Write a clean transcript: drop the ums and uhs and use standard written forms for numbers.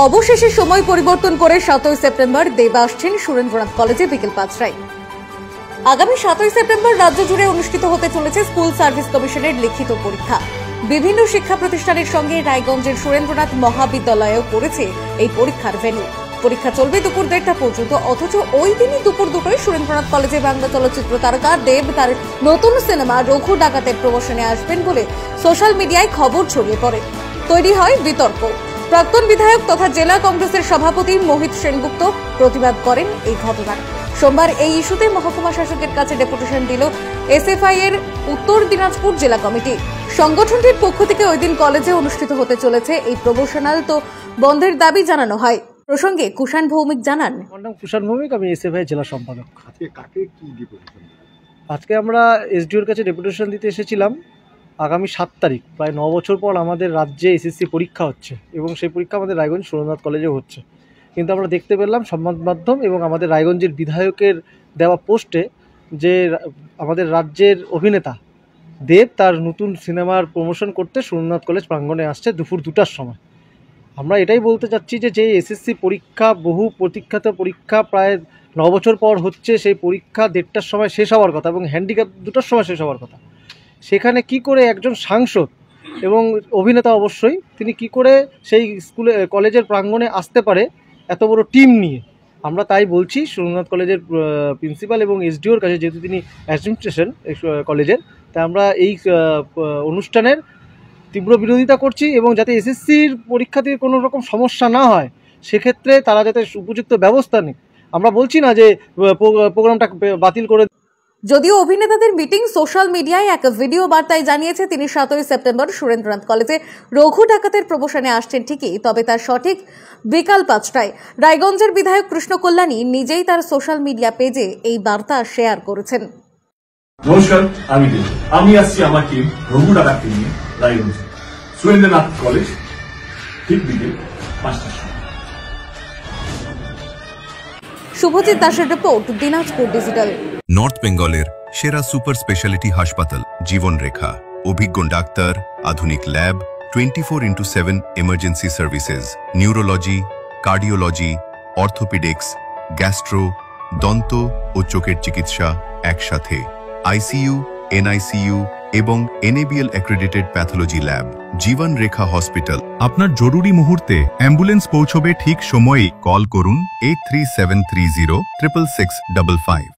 অবশেষে সময় পরিবর্তন করে 7 সেপ্টেম্বর দেব আসছেন সুরেন্দ্রনাথ কলেজে বিকেল 5টায়। আগামী 7 সেপ্টেম্বর রাজ্য জুড়ে অনুষ্ঠিত হতে চলেছে স্কুল সার্ভিস কমিশনের লিখিত পরীক্ষা। বিভিন্ন শিক্ষা প্রতিষ্ঠানের সঙ্গে রায়গঞ্জের সুরেন্দ্রনাথ মহাবিদ্যালয়েও পড়েছে এই পরীক্ষার ভেন্যু। পরীক্ষা চলবে দুপুর 1:30টা পর্যন্ত, অথচ ওই দিনই দুপুর 2টায় সুরেন্দ্রনাথ কলেজে বাংলা চলচ্চিত্র তারকা দেব তার নতুন সিনেমা রঘু ডাকাতের প্রমোশনে আসবেন বলে সোশ্যাল মিডিয়ায় খবর ছড়িয়ে পড়ে। তৈরি হয় বিতর্ক। প্রাক্তন বিধায়ক তথা জেলা কংগ্রেসের সভাপতি মোহিত সেনগুপ্ত প্রতিবাদ করেন এই ঘটনার। সোমবার এই ইস্যুতে মহকুমা শাসকের কাছে ডেপুটেশন দিল এসএফআই এর উত্তর দিনাজপুর জেলা কমিটি। সংগঠনটির পক্ষ থেকে ওই দিন কলেজে অনুষ্ঠিত হতে চলেছে এই প্রমোশনাল তো বন্ধের দাবি জানানো হয়। প্রসঙ্গে কুষাণ ভৌমিক জানান, কুষাণ ভৌমিক, আমি এসএফআই জেলা সম্পাদক। আজকে আমরা এসডিওর কাছে ডেপুটেশন দিতে এসেছিলাম। আগামী 7 তারিখ, প্রায় 9 বছর পর আমাদের রাজ্যে এসএসসি পরীক্ষা হচ্ছে এবং সেই পরীক্ষা আমাদের রায়গঞ্জ সুরেন্দ্রনাথ কলেজেও হচ্ছে। কিন্তু আমরা দেখতে পেলাম সংবাদ মাধ্যম এবং আমাদের রায়গঞ্জের বিধায়কের দেওয়া পোস্টে যে আমাদের রাজ্যের অভিনেতা দেব তার নতুন সিনেমার প্রমোশন করতে সুরেন্দ্রনাথ কলেজ প্রাঙ্গণে আসছে দুপুর 2টার সময়। আমরা এটাই বলতে চাচ্ছি যে এসএসসি পরীক্ষা, বহু প্রতীক্ষিত পরীক্ষা, প্রায় 9 বছর পর হচ্ছে, সেই পরীক্ষা 1:30টার সময় শেষ হওয়ার কথা এবং হ্যান্ডিক্যাপ 2টার সময় শেষ হওয়ার কথা। সেখানে কি করে একজন সাংসদ এবং অভিনেতা অবশ্যই তিনি কি করে সেই কলেজের প্রাঙ্গণে আসতে পারে এত বড় টিম নিয়ে? আমরা তাই বলছি সুরেন্দ্রনাথ কলেজের প্রিন্সিপাল এবং এসডিওর কাছে, যেহেতু তিনি অ্যাডমিনিস্ট্রেশন কলেজের, তাই আমরা এই অনুষ্ঠানের তীব্র বিরোধিতা করছি এবং যাতে এসএসসির পরীক্ষাতে কোনো রকম সমস্যা না হয় সেক্ষেত্রে তারা যাতে উপযুক্ত ব্যবস্থা নেয়। আমরা বলছি না যে প্রোগ্রামটা বাতিল করে। যদিও অভিনেতাদের মিটিং সোশ্যাল মিডিয়ায় এক ভিডিও বার্তায় জানিয়েছে তিনি 7 সেপ্টেম্বর সুরেন্দ্রনাথ কলেজে রঘু ডাকাতের প্রমোশনে আসছেন ঠিকই, তবে তার সঠিক বিকাল 5টায়। রায়গঞ্জের বিধায়ক কৃষ্ণ কল্যাণী নিজেই তার সোশ্যাল মিডিয়া পেজে এই বার্তা শেয়ার করেছেন। নমস্কার, আমি আসছি আমার টিম রঘু ডাকাতকে নিয়ে রায়গঞ্জ সুরেন্দ্রনাথ কলেজ ঠিক বিকেল 5টার সময়। শুভজিৎ দাসের রিপোর্ট, দিনাজপুর ডিজিটাল। নর্থ বেঙ্গলের সেরা সুপার স্পেশালিটি হাসপাতাল জীবন রেখা, অভিজ্ঞ ডাক্তার, আধুনিক lab, 24x7 emergency services, neurology, cardiology, orthopaedics, gastro, দন্ত ও চোখের চিকিৎসা একসাথে, আইসিইউ, এনআইসিইউ এবং এনএবিএল অ্যাক্রেডিটেড প্যাথোলজি ল্যাব। জীবন রেখা হসপিটাল। আপনার জরুরি মুহূর্তে অ্যাম্বুলেন্স পৌঁছবে ঠিক সময়েই। কল করুন 83730 66655।